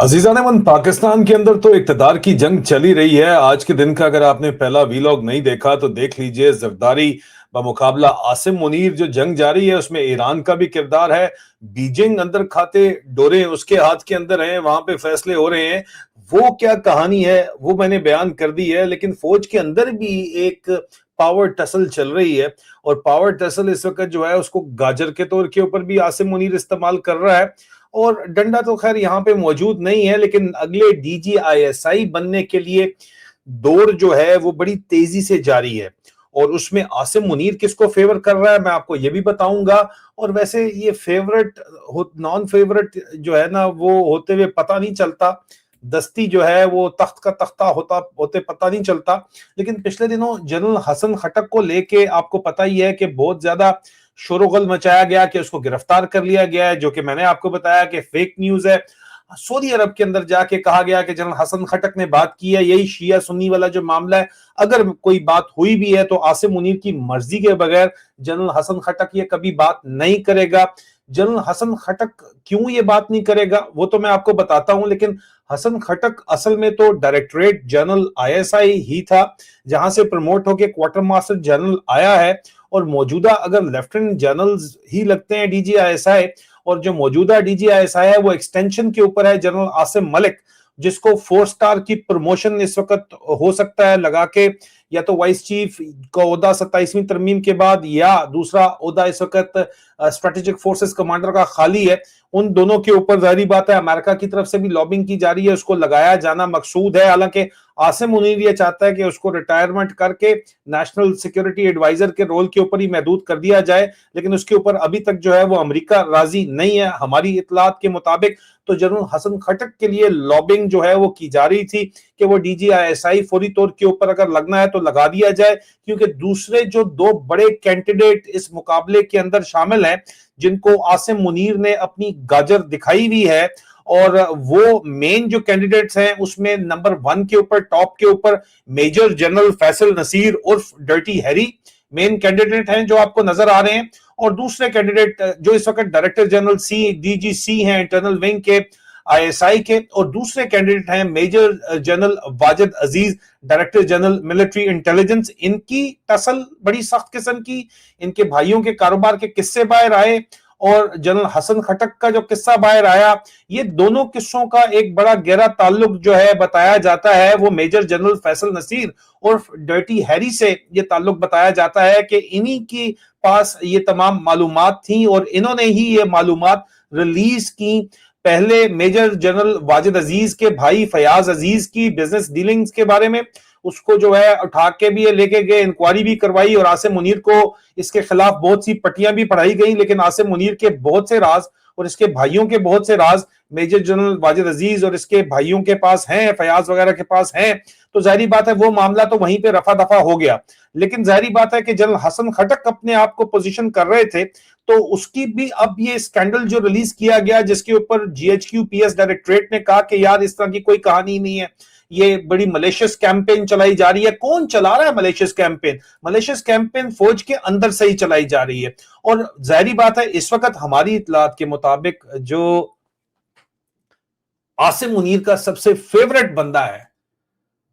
अजीजा ने मन पाकिस्तान के अंदर तो इक्तदार की जंग चली रही है। आज के दिन का अगर आपने पहला वीलॉग नहीं देखा तो देख लीजिए। जरदारी बमुकाबला आसिम मुनीर जो जंग जारी है उसमें ईरान का भी किरदार है। बीजिंग अंदर खाते डोरे उसके हाथ के अंदर हैं, वहां पे फैसले हो रहे हैं। वो क्या कहानी है वो मैंने बयान कर दी है, लेकिन फौज के अंदर भी एक पावर टसल चल रही है। और पावर टसल इस वक्त जो है उसको गाजर के तौर के ऊपर भी आसिम मुनीर इस्तेमाल कर रहा है। और डंडा तो खैर यहाँ पे मौजूद नहीं है, लेकिन अगले डीजीआईएसआई बनने के लिए दौड़ जो है वो बड़ी तेजी से जारी है। और उसमें आसिम मुनीर किसको फेवर कर रहा है मैं आपको ये भी बताऊंगा। और वैसे ये फेवरेट नॉन फेवरेट जो है ना वो होते हुए पता नहीं चलता। दस्ती जो है वो तख्त का तख्ता होता होते पता नहीं चलता। लेकिन पिछले दिनों जनरल हसन खटक को लेके आपको पता ही है कि बहुत ज्यादा शोरगुल मचाया गया कि उसको गिरफ्तार कर लिया गया है, जो कि मैंने आपको बताया कि फेक न्यूज है। सऊदी अरब के अंदर जाके कहा गया कि जनरल हसन खटक ने बात की है। यही शिया सुन्नी वाला जो मामला है, अगर कोई बात हुई भी है तो आसिम मुनीर की मर्जी के बगैर जनरल हसन खटक ये कभी बात नहीं करेगा। जनरल हसन खटक क्यों ये बात नहीं करेगा वो तो मैं आपको बताता हूं। लेकिन हसन खटक असल में तो डायरेक्टरेट जनरल आईएसआई ही था, जहां से प्रमोट होकर क्वार्टर मास्टर जनरल आया है। और मौजूदा अगर लेफ्टिनेंट जनरल ही लगते हैं डीजीआईएसआई, और जो मौजूदा डीजीआईएसआई है वो एक्सटेंशन के ऊपर है जनरल आसिम मलिक, जिसको 4 स्टार की प्रमोशन इस वक्त हो सकता है लगा के, या तो वाइस चीफ का ओहदा 27वीं तरमीम के बाद, या दूसरा ओहदा इस वक्त स्ट्रेटेजिक फोर्सेस कमांडर का खाली है। उन दोनों के ऊपर जाहिर बात है अमेरिका की तरफ से भी लॉबिंग की जा रही है, उसको लगाया जाना मकसूद है। हालांकि आसिम मुनीर ये चाहता है कि उसको रिटायरमेंट करके नेशनल सिक्योरिटी एडवाइजर के रोल के ऊपर ही महदूद कर दिया जाए, लेकिन उसके ऊपर अभी तक जो है वो अमेरिका राजी नहीं है हमारी इतलात के मुताबिक। तो जनरल हसन खटक के लिए लॉबिंग जो है वो की जा रही थी कि वो डीजीआईएसआई फौरी तौर के ऊपर अगर लगना है तो लगा दिया जाए, क्योंकि दूसरे जो 2 बड़े कैंडिडेट इस मुकाबले के अंदर शामिल हैं, जिनको आसिम मुनीर ने अपनी गाजर दिखाई हुई है, और वो मेन जो कैंडिडेट्स हैं उसमें नंबर 1 के ऊपर, टॉप के ऊपर मेजर जनरल फैसल नसीर उर्फ डर्टी हैरी मेन कैंडिडेट हैं जो आपको नजर आ रहे हैं। और दूसरे कैंडिडेट जो इस वक्त डायरेक्टर जनरल सी डीजीसी हैं इंटरनल विंग के आईएसआई के, और दूसरे कैंडिडेट हैं मेजर जनरल वाजिद अजीज डायरेक्टर जनरल मिलिट्री इंटेलिजेंस। इनकी टसल बड़ी सख्त किस्म की, इनके भाइयों के कारोबार के किस्से बाहर आए, और जनरल हसन खटक का जो किस्सा बाहर आया, ये दोनों किस्सों का एक बड़ा गहरा ताल्लुक जो है बताया जाता है वो मेजर जनरल फैसल नसीर और डर्टी हैरी से ये ताल्लुक बताया जाता है कि इन्हीं के पास ये तमाम मालूमात थी, और इन्होंने ही ये मालूमात रिलीज की। पहले मेजर जनरल वाजिद अजीज के भाई फयाज अजीज की बिजनेस डीलिंग्स के बारे में, उसको जो है उठा के भी लेके गए, इंक्वायरी भी करवाई, और आसिम मुनीर को इसके खिलाफ बहुत सी पट्टियां भी पढ़ाई गई। लेकिन आसिम मुनीर के बहुत से राज और इसके भाइयों के बहुत से राज मेजर जनरल वाजिद अजीज और इसके भाइयों के पास हैं, फयाज वगैरह के पास हैं। तो जाहिर बात है वो मामला तो वहीं पे रफा दफा हो गया। लेकिन जाहिर बात है कि जनरल हसन खटक अपने आप को पोजीशन कर रहे थे, तो उसकी भी अब ये स्कैंडल जो रिलीज किया गया, जिसके ऊपर जीएचक्यू पीएस डायरेक्टरेट ने कहा कि यार इस तरह की कोई कहानी नहीं है, ये बड़ी मलेशियस कैंपेन चलाई जा रही है। कौन चला रहा है मलेशियस कैंपेन? मलेशियस कैंपेन फौज के अंदर से ही चलाई जा रही है। और जाहिर बात है इस वक्त हमारी इतलात के मुताबिक जो आसिम मुनीर का सबसे फेवरेट बंदा है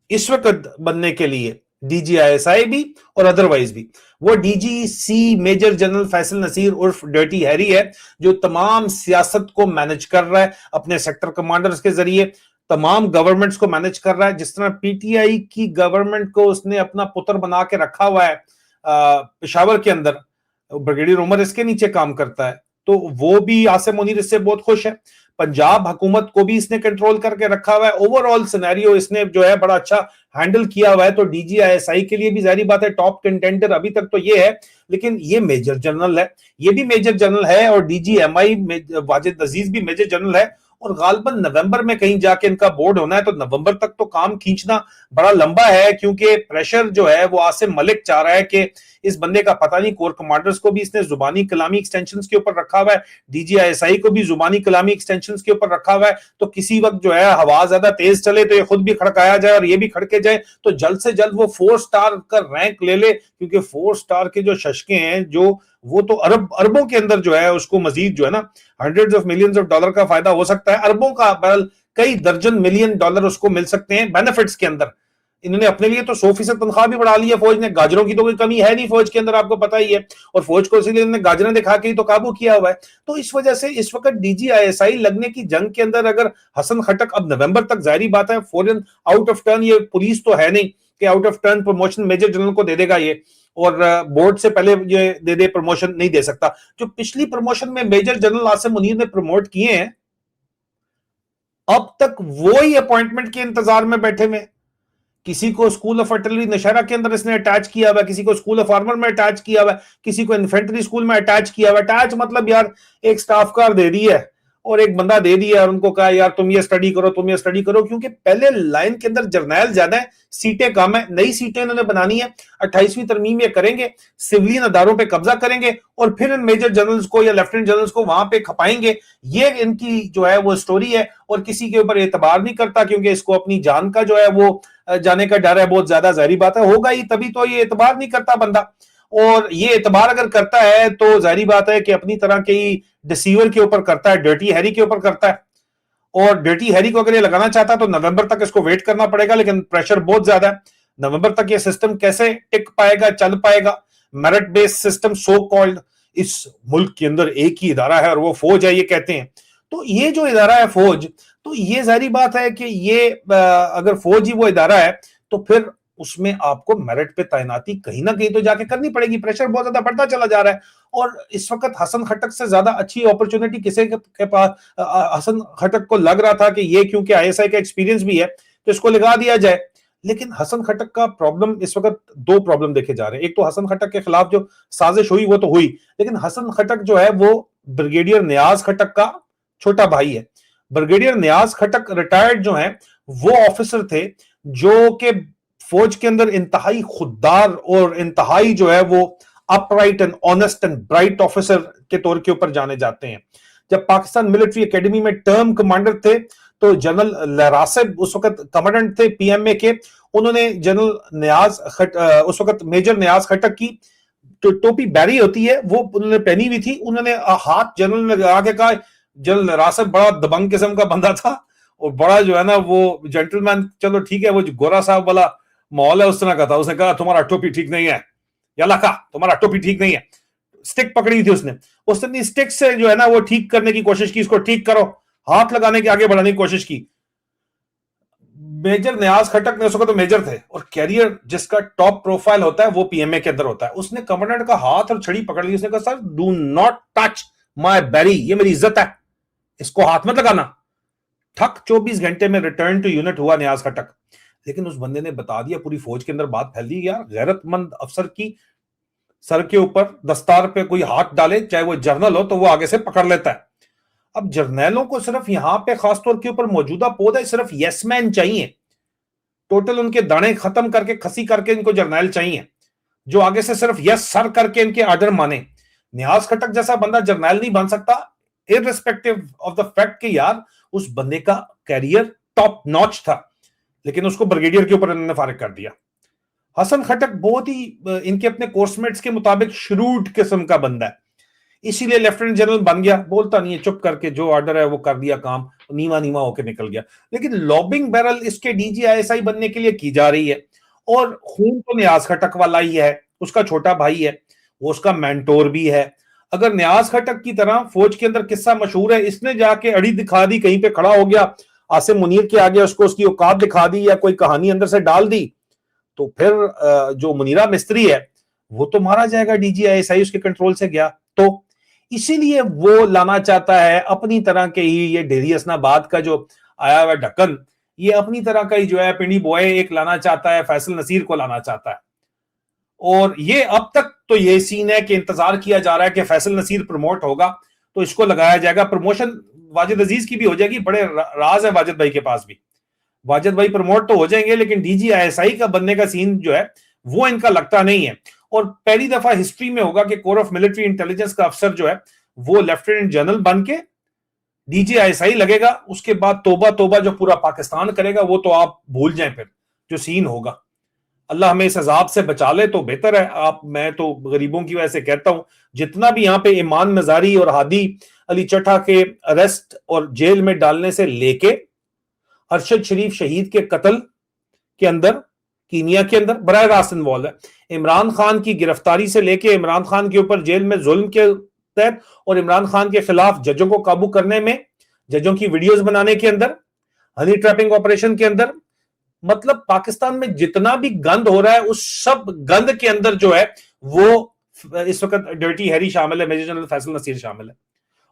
इस वक्त बनने के लिए, डीजीआईएसआई भी और अदरवाइज भी, वो DGC major general Faisal Naseer उर्फ डर्टी हैरी है, जो तमाम सियासत को मैनेज कर रहा है अपने सेक्टर कमांडर्स के जरिए, तमाम गवर्नमेंट्स को मैनेज कर रहा है। जिस तरह पीटीआई की गवर्नमेंट को उसने अपना पुत्र बना के रखा हुआ है पेशावर के अंदर, ब्रिगेडियर उमर इसके नीचे काम करता है, तो वो भी आसिम मुनीर इससे बहुत खुश है। पंजाब हुकूमत को भी इसने कंट्रोल करके रखा हुआ है। ओवरऑल सिनेरियो इसने जो है बड़ा अच्छा हैंडल किया हुआ है। तो डीजीआईएसआई के लिए भी जाहिर बात है टॉप कंटेंडर अभी तक तो ये है। लेकिन ये मेजर जनरल है, ये भी मेजर जनरल है, और डीजीएमआई वाजिद अजीज भी मेजर जनरल है। और गालबन नवंबर में कहीं जाके इनका बोर्ड होना है, तो नवंबर तक तो काम खींचना बड़ा लंबा है, क्योंकि प्रेशर जो है वो आसिम मलिक चाह रहा है कि इस बंदे का पता नहीं, कोर कमांडर्स को भी इसने जुबानी कलामी एक्सटेंशंस के ऊपर रखा हुआ है, डीजीआईएसआई को भी जुबानी कलामी एक्सटेंशंस के ऊपर रखा हुआ है। तो किसी वक्त जो है हवा ज्यादा तेज चले तो ये खुद भी खड़काया जाए और ये भी खड़के जाए, तो जल्द से जल्द वो 4 स्टार का रैंक ले ले, क्योंकि 4 स्टार के जो शशके हैं जो वो तो अरबों के अंदर जो है उसको मजीद जो है ना $100 of millions का फायदा हो सकता है। अरबों का बहरहाल कई दर्जन मिलियन डॉलर उसको मिल सकते हैं बेनिफिट्स के अंदर। इन्होंने अपने लिए तो 100% तनख्वाह भी बढ़ा ली है फौज ने। गाजरों की तो कोई कमी है नहीं फौज के अंदर, आपको पता ही है, और फौज को इसीलिए इन्होंने गाजरें दिखा के ही तो काबू किया हुआ है। तो इस वजह से इस वक्त डीजीआईएसआई लगने की जंग के अंदर अगर हसन खटक अब नवंबर तक, जाहिर बात है फौरन आउट ऑफ टर्न, ये पुलिस तो है नहीं कि out of turn promotion major general को दे देगा ये, और बोर्ड से पहले ये दे दे प्रमोशन, नहीं दे सकता। जो पिछली प्रमोशन में मेजर जनरल आसिम मुनीर ने प्रमोट किए हैं, अब तक वो ही अपॉइंटमेंट के इंतजार में बैठे हुए। किसी को स्कूल ऑफ आर्टिलरी नौशहरा के अंदर इसने अटैच किया हुआ, किसी को स्कूल ऑफ आर्मर में अटैच किया हुआ, किसी को इन्फेंट्री स्कूल में अटैच किया हुआ। अटैच मतलब यार एक स्टाफ कार दे दी है और एक बंदा दे दिया और उनको कहा यार तुम ये स्टडी करो, तुम ये स्टडी करो, क्योंकि पहले लाइन के अंदर जर्नैल ज्यादा है, सीटें कम है, नई सीटें इन्होंने बनानी है। 28वीं तरमीम ये करेंगे, सिविलियन अदारों पे कब्जा करेंगे और फिर इन मेजर जनरल्स को या लेफ्टिनेंट जनरल्स को वहां पे खपाएंगे। ये इनकी जो है वो स्टोरी है, और किसी के ऊपर एतबार नहीं करता, क्योंकि इसको अपनी जान का जो है वो जाने का डर है बहुत ज्यादा। जाहिर बात है होगा ही, तभी तो ये एतबार नहीं करता बंदा। और ये एतबार अगर करता है तो जाहिर बात है कि अपनी तरह के डिसीवर के ऊपर करता है, डर्टी हैरी के ऊपर करता है। और डर्टी हैरी को अगर ये लगाना चाहता है तो नवंबर तक इसको वेट करना पड़ेगा, लेकिन प्रेशर बहुत ज्यादा है। नवंबर तक ये सिस्टम कैसे टिक पाएगा, चल पाएगा? Merit based system so called, इस मुल्क के अंदर एक ही इदारा है और वो फौज है, ये कहते हैं। तो ये जो इदारा है फौज, तो ये जाहिर बात है कि ये अगर फौज ही वो इदारा है तो फिर उसमें आपको मेरिट पे तैनाती कहीं ना कहीं तो जाके करनी पड़ेगी। प्रेशर बहुत ज्यादा बढ़ता चला जा रहा है, और इस वक्त हसन खटक से ज्यादा अच्छी अपॉर्चुनिटी किसी के पास, हसन खटक को लग रहा था कि ये क्योंकि आईएसआई का एक्सपीरियंस भी है तो इसको लगा दिया जाए। लेकिन हसन खटक का प्रॉब्लम इस वक्त, दो प्रॉब्लम देखे जा रहे हैं। एक तो हसन खटक के खिलाफ जो साजिश हुई वो तो हुई, लेकिन हसन खटक जो है वो ब्रिगेडियर नियाज खटक का छोटा भाई है। ब्रिगेडियर नियाज खटक रिटायर्ड जो है वो ऑफिसर थे जो कि फौज के अंदर इंतहाई खुददार और इंतहाई जो है वो upright and honest and bright officer के तौर के ऊपर जाने जाते हैं। जब पाकिस्तान मिलिट्री एकेडमी में टर्म कमांडर थे तो जनरल लहरासिब उस वक्त कमांडेंट थे पीएमए के, उन्होंने जनरल नियाज उस वक्त मेजर नियाज खटक की तो टोपी बैरी होती है वो उन्होंने पहनी हुई थी। उन्होंने हाथ जनरल ने लगा के कहा, जनरल लहरासिब बड़ा दबंग किस्म का बंदा था और बड़ा जो है ना वो जेंटलमैन, चलो ठीक है, वो गोरा साहब वाला माहौल है उस तरह का था। उसने कहा तुम्हारा टोपी ठीक नहीं है, या लखा तुम्हारा टोपी ठीक नहीं है। स्टिक पकड़ी थी उसने स्टिक से जो है ना वो ठीक करने की कोशिश की, इसको ठीक करो, हाथ लगाने की, आगे बढ़ाने की कोशिश की। मेजर नियाज खटक ने, उसको तो मेजर थे और कैरियर जिसका टॉप प्रोफाइल होता है वो पीएमए के अंदर होता है, उसने कमांडेंट का हाथ और छड़ी पकड़ ली। उसने कहा sir do not touch my berry, ये मेरी इज्जत है, इसको हाथ मत लगाना। ठक 24 घंटे में रिटर्न टू यूनिट हुआ नियाज खटक। लेकिन उस बंदे ने बता दिया, पूरी फौज के अंदर बात फैल दी, यार गैरतमंद अफसर की सर के ऊपर दस्तार पे कोई हाथ डाले, चाहे वो जर्नल हो, तो वो आगे से पकड़ लेता है। अब जर्नैलों को सिर्फ यहां पे खासतौर के ऊपर मौजूदा पौधे सिर्फ यस मैन चाहिए। टोटल उनके दाने खत्म करके, खसी करके इनको जर्नैल चाहिए जो आगे से सिर्फ यस सर करके इनके आर्डर माने। नियाज खटक जैसा बंदा जर्नैल नहीं बन सकता, इररिस्पेक्टिव ऑफ द फैक्ट कि यार उस बंदे का कैरियर टॉप नॉच था, लेकिन उसको ब्रिगेडियर के ऊपर इन्होंने फारिग कर दिया। हसन खटक बहुत ही इनके अपने कोर्समेट्स के मुताबिक श्रूड किस्म का बंदा है, इसीलिए लेफ्टिनेंट जनरल बन गया। बोलता नहीं है, चुप करके जो ऑर्डर है वो कर दिया, काम नीवा नीवा होकर निकल गया। लेकिन लॉबिंग बैरल इसके डीजीआईएसआई बनने के लिए की जा रही है, और खून तो नियाज खटक वाला ही है, उसका छोटा भाई है, वो उसका मेंटोर भी है। अगर नियाज खटक की तरह फौज के अंदर किस्सा मशहूर है, इसने जाके अड़ी दिखा दी, कहीं पे खड़ा हो गया आसिम मुनीर के आगे, उसको उसकी औकात दिखा दी या कोई कहानी अंदर से डाल दी, तो फिर जो मुनीरा मिस्त्री है वो तो मारा जाएगा। डीजीआईएसआई उसके कंट्रोल से गया तो, इसीलिए वो लाना चाहता है अपनी तरह के ही, ये डेरी हसनाबाद का जो आया हुआ ढक्कन, ये अपनी तरह का ही जो है पिंडी बॉय एक लाना चाहता है, फैसल नसीर को लाना चाहता है। और ये अब तक तो ये सीन है कि इंतजार किया जा रहा है कि फैसल नसीर प्रमोट होगा तो इसको लगाया जाएगा। प्रमोशन वाजिद अजीज की भी हो जाएगी, बड़े राज है वाजिद भाई के पास भी। वाजिद भाई प्रमोट तो हो जाएंगे, लेकिन डीजीआईएसआई का बनने का सीन जो है वो इनका लगता नहीं है। और पहली दफा हिस्ट्री में होगा कि कोर ऑफ मिलिट्री इंटेलिजेंस का अफसर जो है वो लेफ्टिनेंट जनरल बन के डीजीआईएसआई लगेगा। उसके बाद तोबा तोबा जो पूरा पाकिस्तान करेगा वो तो आप भूल जाएं, फिर जो सीन होगा। अल्लाह हमें इस अजाब से बचा ले तो बेहतर है। मैं तो गरीबों की वजह से कहता हूं, जितना भी यहाँ पे ईमान नजारी और हादी अली चट्टा के अरेस्ट और जेल में डालने से लेके अरशद शरीफ शहीद के कत्ल के अंदर, कीनिया के अंदर बराह रास्त इन्वॉल्व है। इमरान खान की गिरफ्तारी से लेके इमरान खान के ऊपर जेल में जुल्म के तहत और इमरान खान के खिलाफ जजों को काबू करने में, जजों की वीडियोस बनाने के अंदर, हनी ट्रैपिंग ऑपरेशन के अंदर, मतलब पाकिस्तान में जितना भी गंद हो रहा है उस सब गंद के अंदर जो है वो इस वक्त डर्टी हैरी शामिल है, मेजर जनरल फैसल नसीर शामिल है।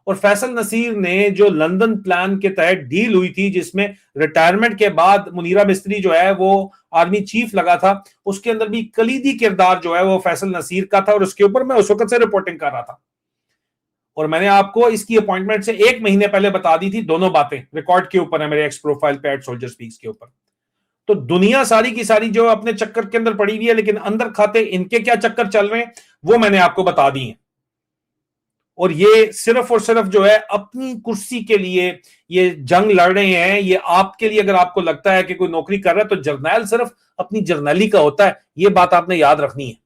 और फैसल नसीर ने जो लंदन प्लान के तहत डील हुई थी, जिसमें रिटायरमेंट के बाद मुनीरा मिस्त्री जो है वो आर्मी चीफ लगा था, उसके अंदर भी कलीदी किरदार जो है वो फैसल नसीर का था, और उसके ऊपर मैं उस वक्त से रिपोर्टिंग कर रहा था। और मैंने आपको इसकी अपॉइंटमेंट से 1 महीने पहले बता दी थी, दोनों बातें रिकॉर्ड के ऊपर है मेरे एक्स प्रोफाइल पे @सोल्जर स्पीक्स के ऊपर। तो दुनिया सारी की सारी जो अपने चक्कर के अंदर पड़ी हुई है, लेकिन अंदर खाते इनके क्या चक्कर चल रहे हैं वो मैंने आपको बता दी है। और ये सिर्फ और सिर्फ जो है अपनी कुर्सी के लिए ये जंग लड़ रहे हैं। ये आपके लिए, अगर आपको लगता है कि कोई नौकरी कर रहा है तो जर्नैल सिर्फ अपनी जर्नैली का होता है, ये बात आपने याद रखनी है।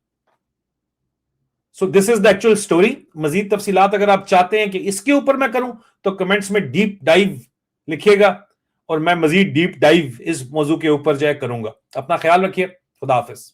So this is the actual story. मजीद तफसीलात अगर आप चाहते हैं कि इसके ऊपर मैं करूं तो कमेंट्स में डीप डाइव लिखिएगा, और मैं मजीद डीप डाइव इस मौजू के ऊपर जो है करूंगा। अपना ख्याल रखिए। खुदा हाफिज।